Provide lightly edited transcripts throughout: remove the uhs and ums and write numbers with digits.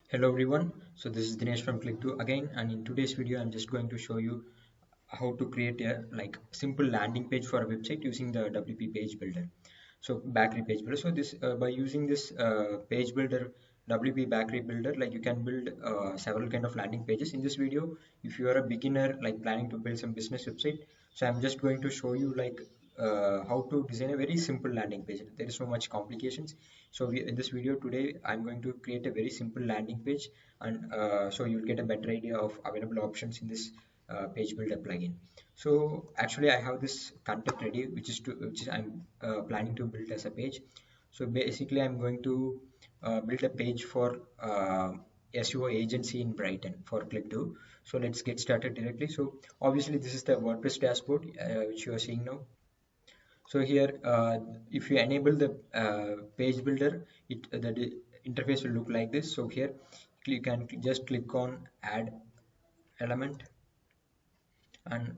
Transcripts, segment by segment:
Hello everyone, so this is Dinesh from Click2 again, and in today's video I'm just going to show you how to create a simple landing page for a website using the WP page builder. So bakery page builder. So this by using this page builder, WP bakery builder, you can build several kind of landing pages. In this video, if you are a beginner planning to build some business website, so I'm just going to show you how to design a very simple landing page. There is no much complications. So in this video today I'm going to create a very simple landing page, and so you'll get a better idea of available options in this page builder plugin. So actually I have this content ready, which is I'm planning to build as a page. So basically I'm going to build a page for SEO agency in Brighton for Click2. So let's get started directly. So obviously this is the WordPress dashboard which you are seeing now. So here, if you enable the page builder, the interface will look like this. So here, you can just click on add element, and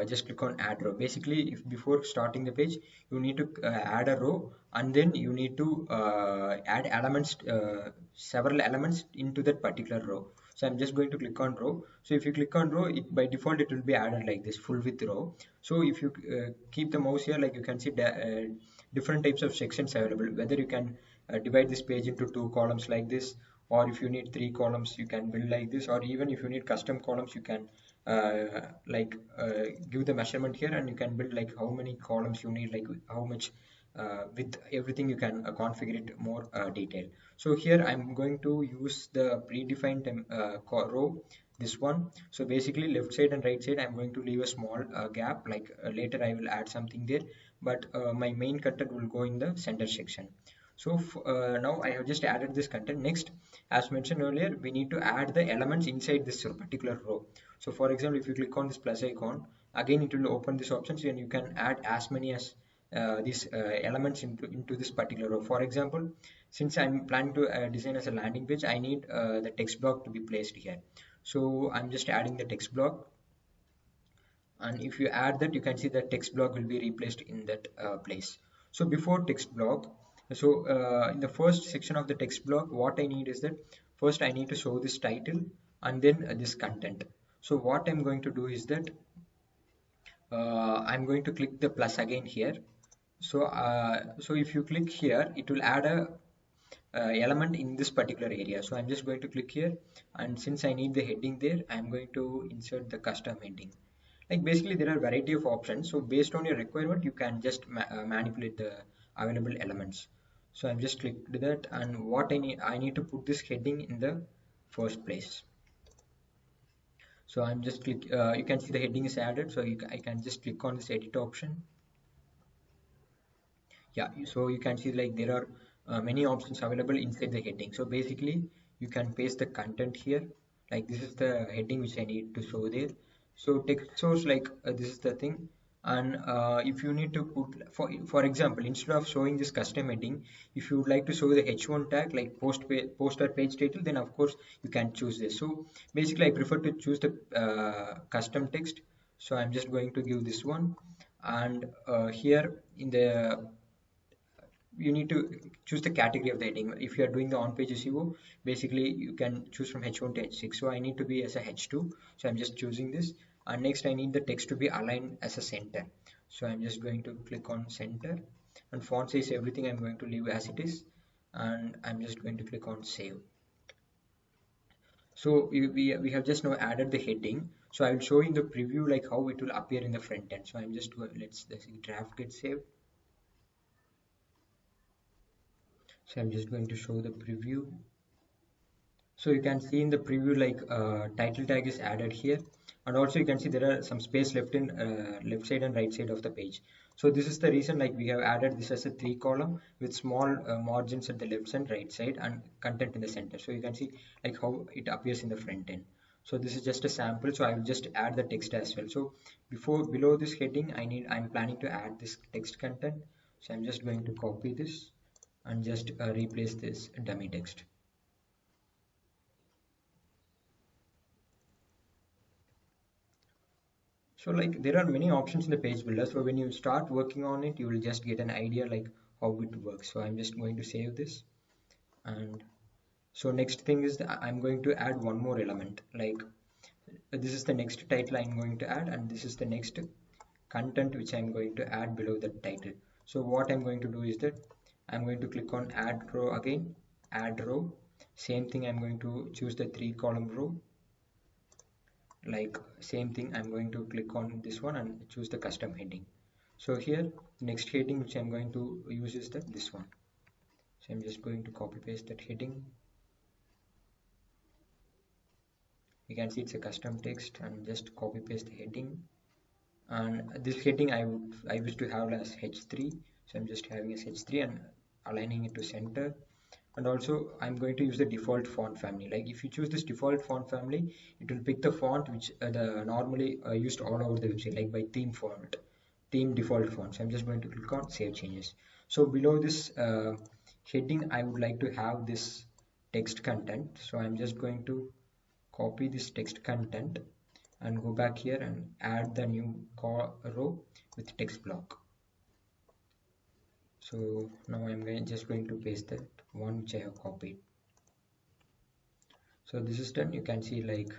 just click on add row. Basically, if before starting the page you need to add a row, and then you need to add elements, several elements into that particular row. So I'm just going to click on row. So if you click on row, it by default it will be added like this, full width row. So if you keep the mouse here, you can see different types of sections available, whether you can divide this page into two columns like this, or if you need three columns you can build like this, or even if you need custom columns you can give the measurement here, and you can build how many columns you need, how much with everything you can configure it more detail. So here I'm going to use the predefined row, this one. So basically left side and right side I'm going to leave a small gap, later I will add something there, but my main content will go in the center section. So now I have just added this content. Next, as mentioned earlier, we need to add the elements inside this particular row. So for example, if you click on this plus icon, again it will open these options, and you can add as many as these elements into this particular row. For example, since I'm planning to design as a landing page, I need the text block to be placed here. So I'm just adding the text block, and if you add that, you can see that text block will be replaced in that place. So before text block, so in the first section of the text block, what I need is that first I need to show this title, and then this content. So what I'm going to do is that I'm going to click the plus again here. So so if you click here, it will add a element in this particular area. So I'm just going to click here, and since I need the heading there, I'm going to insert the custom heading. Basically there are variety of options, so based on your requirement you can just manipulate the available elements. So I've just clicked that, and what I need to put this heading in the first place. So I'm just click you can see the heading is added, so I can just click on this edit option. Yeah, so you can see there are many options available inside the heading. So basically you can paste the content here, this is the heading which I need to show there. So text source, this is the thing. And if you need to put, for example, instead of showing this custom heading, if you would like to show the h1 tag, post or page title, then of course you can choose this. So basically I prefer to choose the custom text, so I'm just going to give this one. And here in the, you need to choose the category of the heading. If you are doing the on-page SEO, basically you can choose from H1 to H6. So I need to be as a H2. So I'm just choosing this. And next I need the text to be aligned as a center. So I'm just going to click on center, and font size, everything I'm going to leave as it is. And I'm just going to click on save. So we have just now added the heading. So I will show in the preview how it will appear in the front end. So I'm just going, let's see, draft get saved. So I'm just going to show the preview. So you can see in the preview title tag is added here, and also you can see there are some space left in left side and right side of the page. So this is the reason we have added this as a 3 column with small margins at the left and right side and content in the center. So you can see how it appears in the front end. So this is just a sample, so I will just add the text as well. So below this heading I'm planning to add this text content. So I'm just going to copy this and just replace this dummy text. So there are many options in the page builder. So when you start working on it, you will just get an idea how it works. So I'm just going to save this, and So next thing is I'm going to add one more element, like this is the next title I'm going to add, and this is the next content which I'm going to add below the title. So what I'm going to do is that I'm going to click on add row again, add row. Same thing, I'm going to choose the 3 column row. Like same thing, I'm going to click on this one and choose the custom heading. So here, next heading which I'm going to use is this one. So I'm just going to copy paste that heading. You can see it's a custom text, and just copy paste the heading. And this heading I wish to have as h3, so I'm just having as h3 and aligning it to center. And also I'm going to use the default font family. Like if you choose this default font family, it will pick the font which the normally used all over the website, like by theme font, theme default font. So I'm just going to click on save changes. So below this heading, I would like to have this text content. So I'm just going to copy this text content and go back here and add the new row with text block. So now I'm just going to paste that one which I have copied. So this is done. You can see like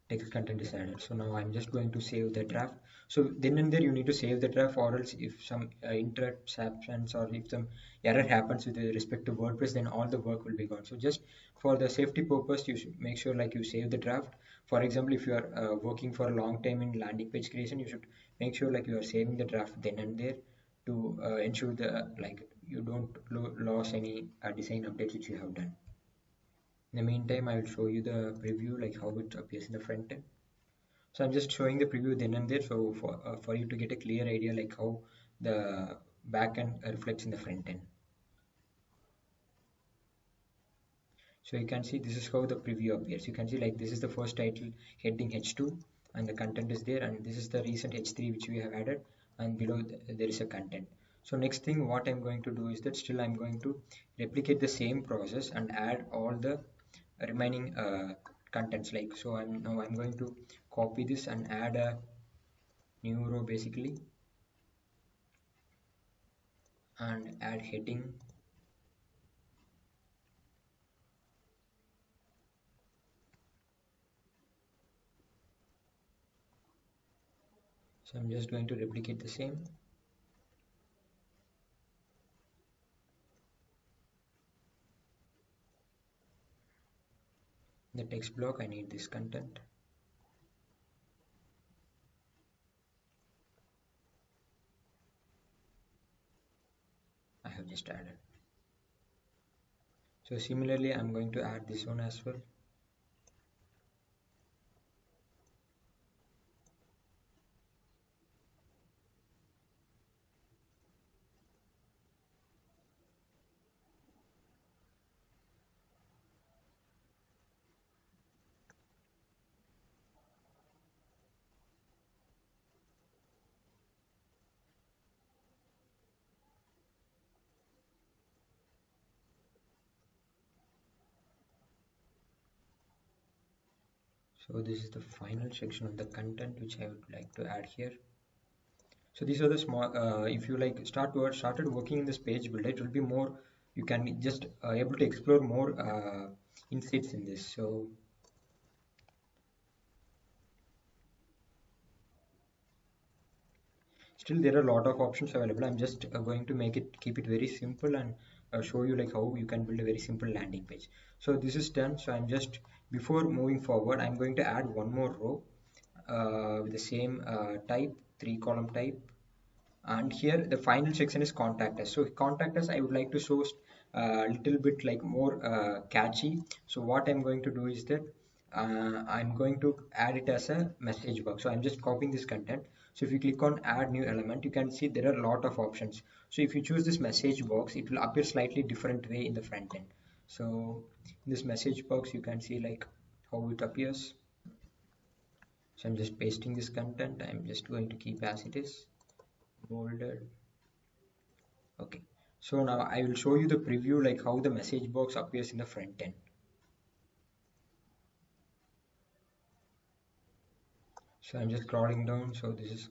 text content is added. So now I'm just going to save the draft. So then and there you need to save the draft, or else if some interrupts happens or if some error happens with respect to WordPress, then all the work will be gone. So just for the safety purpose, you should make sure like you save the draft. For example, if you are working for a long time in landing page creation, you should make sure like you are saving the draft then and there to ensure the like you don't lose any design updates which you have done. In the meantime, I will show you the preview, like how it appears in the front end. So I'm just showing the preview then and there, so for you to get a clear idea like how the backend reflects in the front end. So you can see this is how the preview appears. You can see like this is the first title heading H2 and the content is there, and this is the recent H3 which we have added, and below there is a content. So next thing what I'm going to do is that still I'm going to replicate the same process and add all the remaining contents. Like so I'm going to copy this and add a new row basically, and add heading. So I'm just going to replicate the same. The text block, I need this content. I have just added. So similarly, I'm going to add this one as well. So this is the final section of the content which I would like to add here. So these are the small, if you like started working in this page builder, it will be more, you can just able to explore more insights in this. So still there are a lot of options available. I'm just going to keep it very simple and show you like how you can build a very simple landing page. So this is done. So I'm just, before moving forward, I'm going to add one more row with the same type, 3 column type. And here the final section is contact us. So contact us, I would like to show a little bit like more catchy. So what I'm going to do is that I'm going to add it as a message box. So I'm just copying this content. So if you click on add new element, you can see there are a lot of options. So if you choose this message box, it will appear slightly different way in the front end. So in this message box, you can see like how it appears. So I'm just pasting this content. I'm just going to keep as it is, bolded. Okay, so now I will show you the preview like how the message box appears in the front end. So I'm just scrolling down. So this is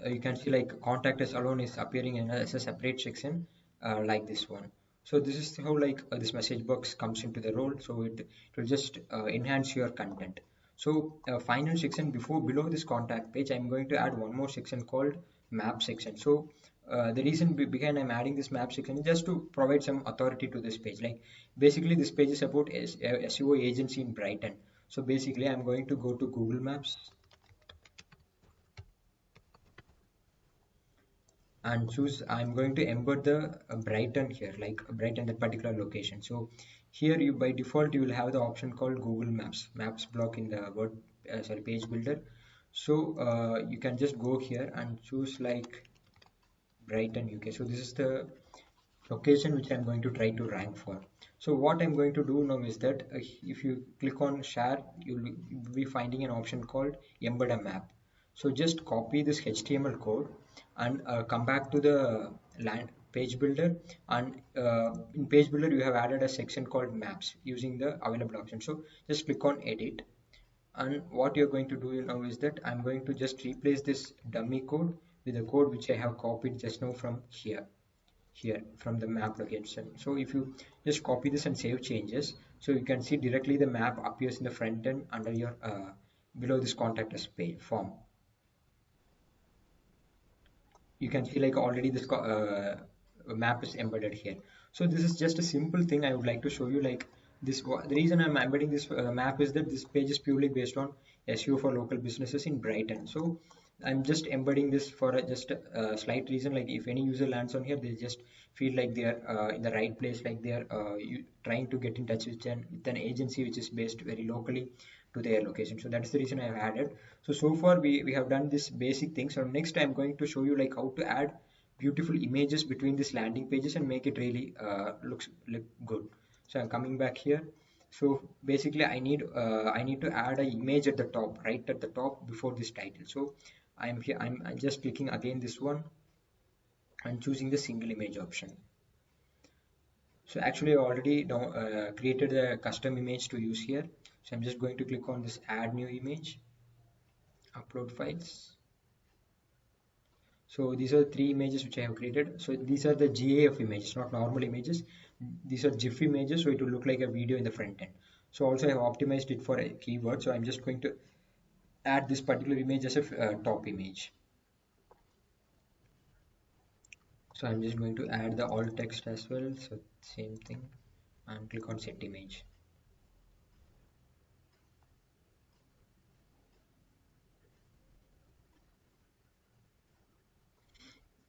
you can see like contact us alone is appearing in as a separate section like this one. So this is how like this message box comes into the role. So it will just enhance your content. So final section before below this contact page, I'm going to add one more section called map section. So the reason behind I'm adding this map section is just to provide some authority to this page. Like basically this page is about SEO agency in Brighton. So basically I'm going to go to Google Maps and choose. I'm going to embed the Brighton here, like Brighton, that particular location. So here you by default you will have the option called Google Maps block in the word sorry page builder. So you can just go here and choose like Brighton UK. So this is the location which I'm going to try to rank for. So what I'm going to do now is that if you click on share, you'll be finding an option called embed a map. So just copy this HTML code and come back to the land page builder, and in page builder you have added a section called maps using the available option. So just click on edit, and what you're going to do now is that I'm going to just replace this dummy code with the code which I have copied just now from here from the map location. So if you just copy this and save changes, so you can see directly the map appears in the front end under your below this contact us page form. You can see like already this map is embedded here. So this is just a simple thing I would like to show you. Like this, the reason I'm embedding this map is that this page is purely based on SEO for local businesses in Brighton. So I'm just embedding this for just a slight reason. Like if any user lands on here, they just feel like they are in the right place, like they are trying to get in touch with an agency which is based very locally to their location. So that's the reason I have added. So far we have done this basic thing. So next I'm going to show you like how to add beautiful images between these landing pages and make it really look good. So I'm coming back here. So basically I need to add an image at the top, right at the top before this title. So I'm here, I'm just clicking again this one and choosing the single image option. So actually I already created a custom image to use here. So I'm just going to click on this add new image, upload files. So these are three images which I have created. So these are the GIF images, not normal images. These are GIF images, so it will look like a video in the front end. So also I have optimized it for a keyword. So I'm just going to add this particular image as a top image. So I'm just going to add the alt text as well. So same thing, and click on set image.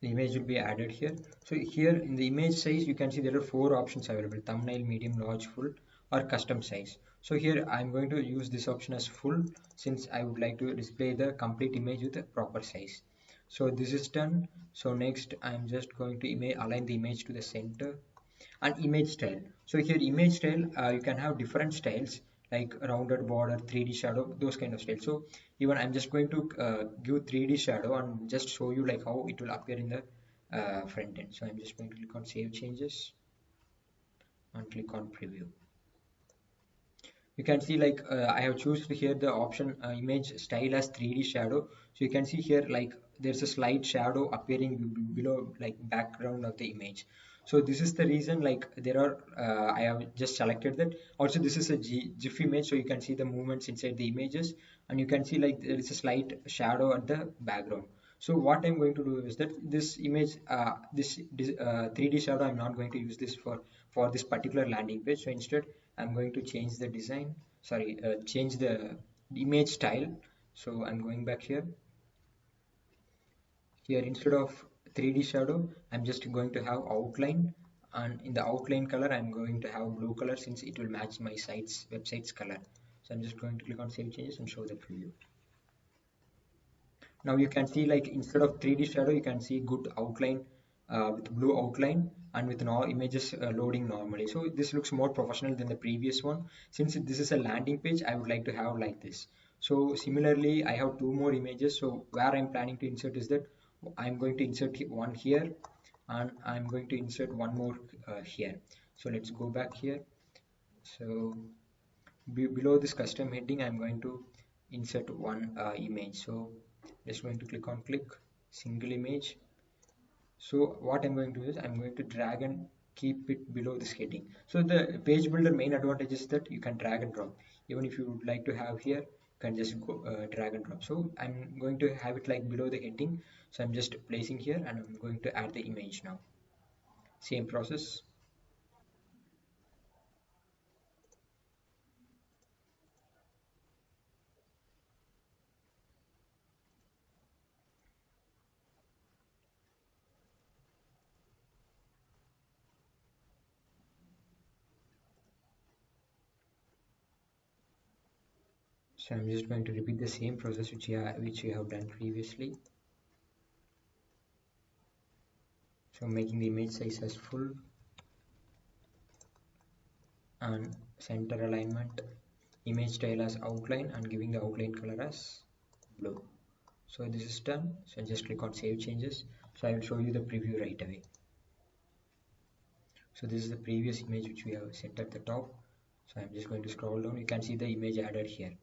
The image will be added here. So here in the image size you can see there are four options available: thumbnail, medium, large, full, or custom size. So here I'm going to use this option as full, since I would like to display the complete image with a proper size. So this is done. So next I'm just going to align the image to the center. And image style, so here image style, you can have different styles like rounded border, 3D shadow, those kind of styles. So even I'm just going to give 3D shadow and just show you like how it will appear in the front end. So I'm just going to click on save changes and click on preview. You can see like I have chosen here the option image style as 3D shadow. So you can see here like there's a slight shadow appearing below like background of the image. So this is the reason like there are I have just selected that. Also this is a GIF image, so you can see the movements inside the images, and you can see like there is a slight shadow at the background. So what I'm going to do is that this image, this 3D shadow, I'm not going to use this for this particular landing page. So instead, I'm going to change the design. Sorry, change the image style. So I'm going back here. Here instead of 3D shadow, I'm just going to have outline, and in the outline color, I'm going to have blue color since it will match my website's color. So I'm just going to click on save changes and show that preview. Now you can see like instead of 3D shadow, you can see good outline with blue outline and with no images loading normally. So this looks more professional than the previous one. Since this is a landing page, I would like to have like this. So similarly, I have two more images. So where I'm planning to insert is that I'm going to insert one here, and I'm going to insert one more here. So let's go back here. So below this custom heading, I'm going to insert one image. So just going to click on click single image. So what I'm going to do is I'm going to drag and keep it below this heading. So the page builder main advantage is that you can drag and drop. Even if you would like to have here, you can just go drag and drop. So I'm going to have it like below the heading. So I'm just placing here and I'm going to add the image now. Same process. So I'm just going to repeat the same process which you have done previously. So making the image size as full and center alignment, image style as outline and giving the outline color as blue. So this is done. So just click on save changes. So I will show you the preview right away. So this is the previous image which we have set at the top. So I'm just going to scroll down. You can see the image added here,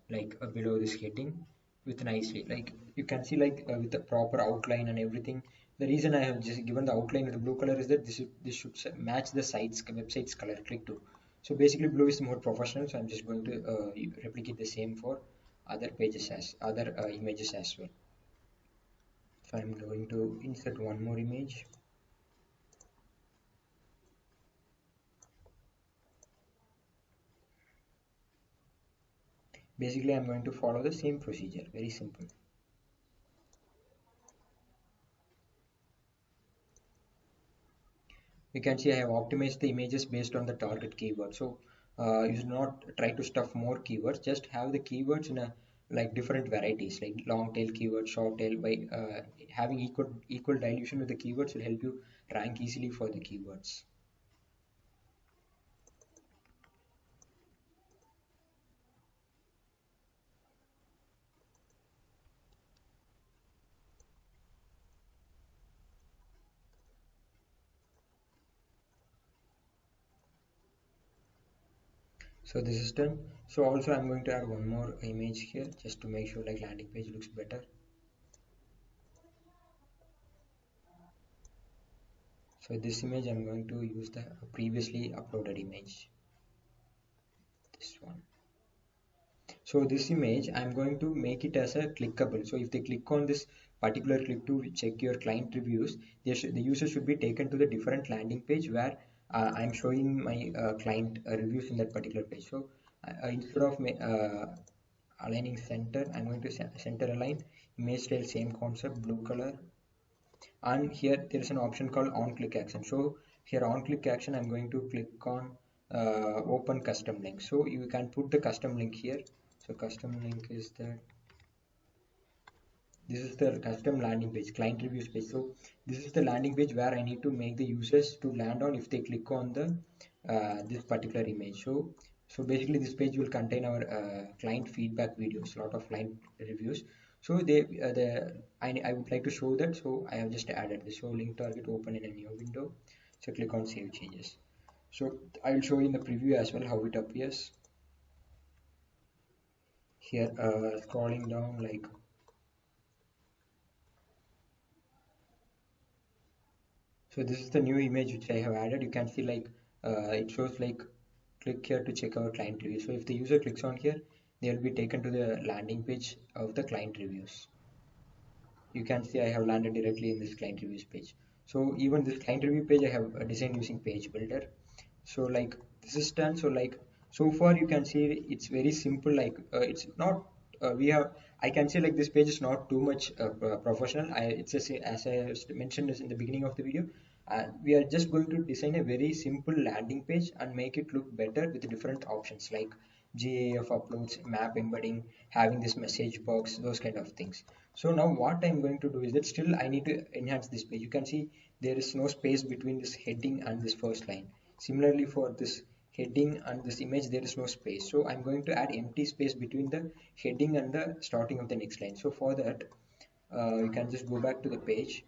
like below this heading with nicely. Like you can see like with the proper outline and everything. The reason I have just given the outline with the blue color is that this should match the website's color. Click to. So basically blue is more professional. So I'm just going to replicate the same for other pages as other images as well. So I'm going to insert one more image. Basically, I'm going to follow the same procedure. Very simple. You can see I have optimized the images based on the target keyword. So you should not try to stuff more keywords. Just have the keywords in a like different varieties, like long tail keyword, short tail. By having equal dilution with the keywords will help you rank easily for the keywords. So this is done. So also I'm going to add one more image here just to make sure like landing page looks better. So this image I'm going to use the previously uploaded image. This one. So this image I'm going to make it as a clickable. So if they click on this particular click to check your client reviews, the user should be taken to the different landing page where I'm showing my client reviews in that particular page. So instead of aligning center, I'm going to center align image style, same concept, blue color. And here there is an option called on click action. So here on click action I'm going to click on open custom link. So you can put the custom link here. So custom link is that this is the custom landing page, client reviews page. So this is the landing page where I need to make the users to land on if they click on the this particular image. So basically this page will contain our client feedback videos, a lot of client reviews. So I would like to show that. So I have just added this. So link target open in a new window. So click on save changes. So I will show you in the preview as well how it appears. Here scrolling down, like so this is the new image which I have added. You can see like it shows like click here to check our client review. So if the user clicks on here, they will be taken to the landing page of the client reviews. You can see I have landed directly in this client reviews page. So even this client review page I have designed using page builder. So like this is done. So like so far you can see it's very simple. Like it's not we have I can say like this page is not too much professional. It's as I mentioned this in the beginning of the video. We are just going to design a very simple landing page and make it look better with different options like GAF uploads, map embedding, having this message box, those kind of things. So now what I'm going to do is that still I need to enhance this page. You can see there is no space between this heading and this first line. Similarly for this heading and this image there is no space. So I'm going to add empty space between the heading and the starting of the next line. So for that you can just go back to the page.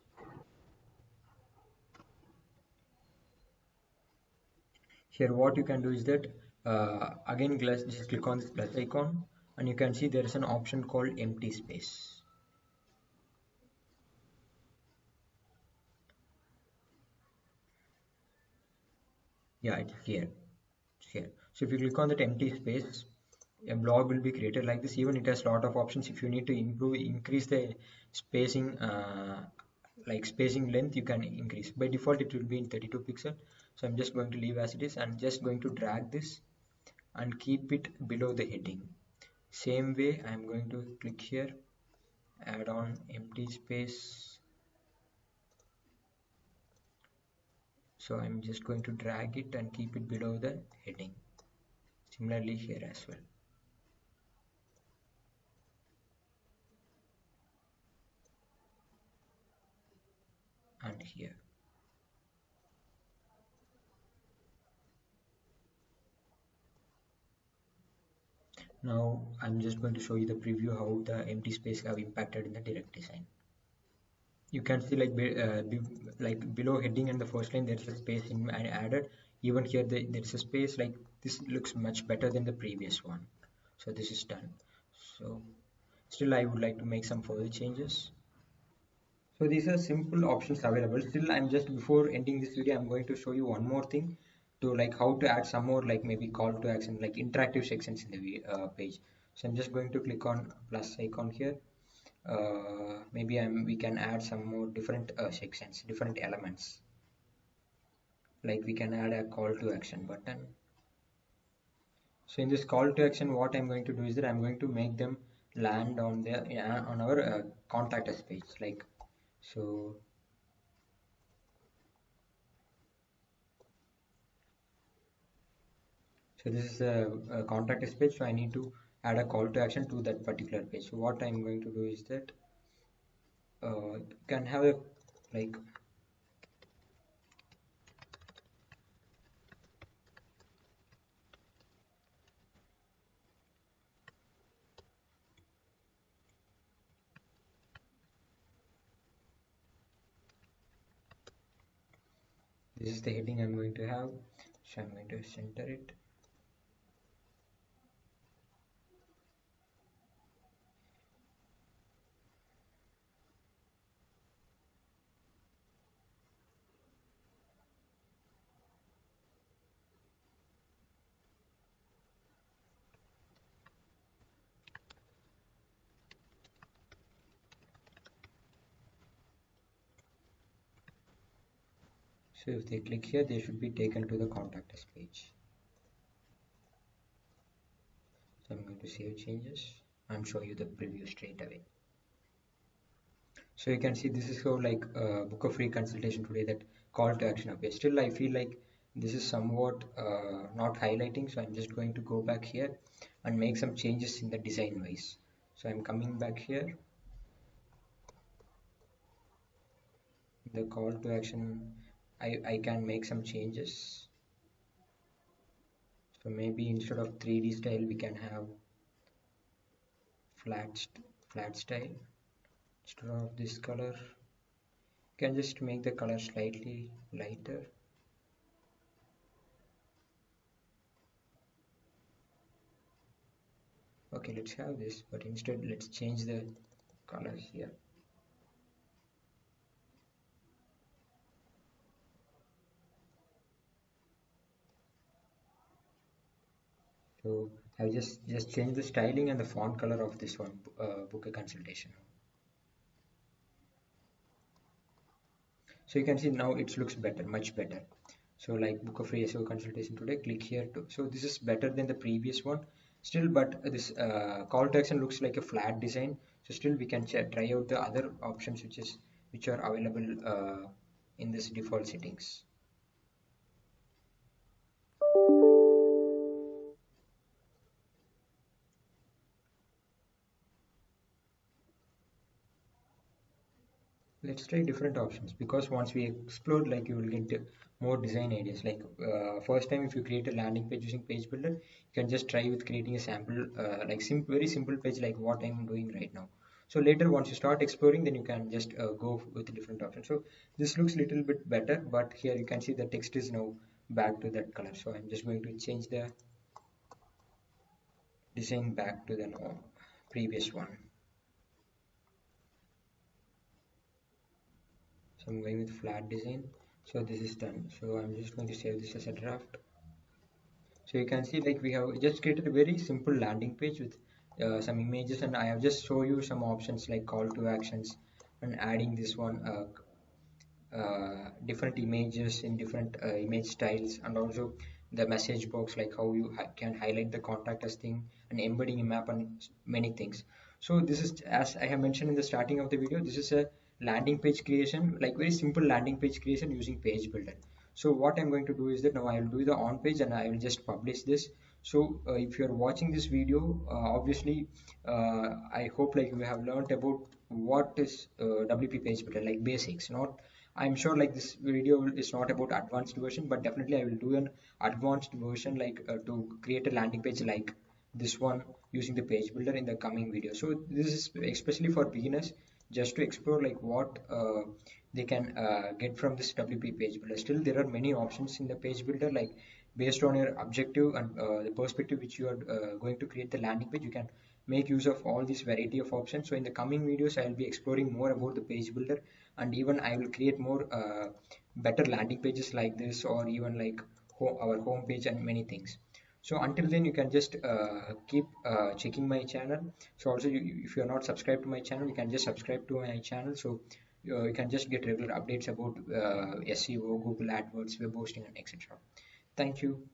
Here what you can do is that again just click on this plus icon and you can see there is an option called empty space. Yeah, it's here. It's here. So if you click on that empty space, a blog will be created like this. Even it has a lot of options. If you need to improve, increase the spacing, like spacing length, you can increase. By default it will be in 32 pixel, so I'm just going to leave as it is and just going to drag this and keep it below the heading. Same way I'm going to click here, add on empty space, so I'm just going to drag it and keep it below the heading. Similarly here as well, and here. Now I'm just going to show you the preview how the empty space have impacted in the direct design. You can see like like below heading and the first line there's a space in added. Even here there's a space. Like this looks much better than the previous one. So this is done. So still I would like to make some further changes. So these are simple options available. Still, I'm just before ending this video, I'm going to show you one more thing to like how to add some more like maybe call to action, like interactive sections in the page. So I'm just going to click on plus icon here. Maybe we can add some more different sections, different elements. Like we can add a call to action button. So in this call to action, what I'm going to do is that I'm going to make them land on the on our contact us page. Like so. So this is a contact us page, so I need to add a call to action to that particular page. So what I'm going to do is that you can have a like this is the heading I'm going to have. So I'm going to center it. So if they click here, they should be taken to the contact us page. So I'm going to save changes and show you the preview straight away. So you can see this is how like book a free consultation today, that call to action appears. Still I feel like this is somewhat not highlighting, so I'm just going to go back here and make some changes in the design wise. So I'm coming back here, the call to action, I can make some changes. So maybe instead of 3D style we can have flat style. Instead of this color, you can just make the color slightly lighter. Okay, let's have this, but instead let's change the colors here. So I've just changed the styling and the font color of this one, book a consultation. So you can see now it looks better, much better. So like book a free SEO consultation today, click here too. So this is better than the previous one still, but this call to action looks like a flat design. So still we can try out the other options which are available in this default settings. Let's try different options, because once we explore, like you will get more design ideas. Like first time if you create a landing page using page builder, you can just try with creating a sample like very simple page like what I'm doing right now. So later once you start exploring, then you can just go with different options. So this looks little bit better, but here you can see the text is now back to that color. So I'm just going to change the design back to the previous one. So I'm going with flat design. So this is done. So I'm just going to save this as a draft. So you can see like we have just created a very simple landing page with some images, and I have just show you some options like call to actions and adding this one different images in different image styles, and also the message box, like how you can highlight the contact us thing and embedding a map and many things. So this is, as I have mentioned in the starting of the video, this is a landing page creation, like very simple landing page creation using page builder. So what I'm going to do is that now I will do the on page and I will just publish this. So if you're watching this video, obviously I hope like you have learned about what is WP page builder, like basics. Not, I'm sure like this video is not about advanced version, but definitely I will do an advanced version, like to create a landing page like this one using the page builder in the coming video. So this is especially for beginners, just to explore like what they can get from this WP page builder. Still, there are many options in the page builder, like based on your objective and the perspective which you are going to create the landing page, you can make use of all these variety of options. So in the coming videos, I will be exploring more about the page builder, and even I will create more better landing pages like this, or even like our home page and many things. So until then, you can just keep checking my channel. So also, if you are not subscribed to my channel, you can just subscribe to my channel. So you can just get regular updates about SEO, Google AdWords, web hosting, and etc. Thank you.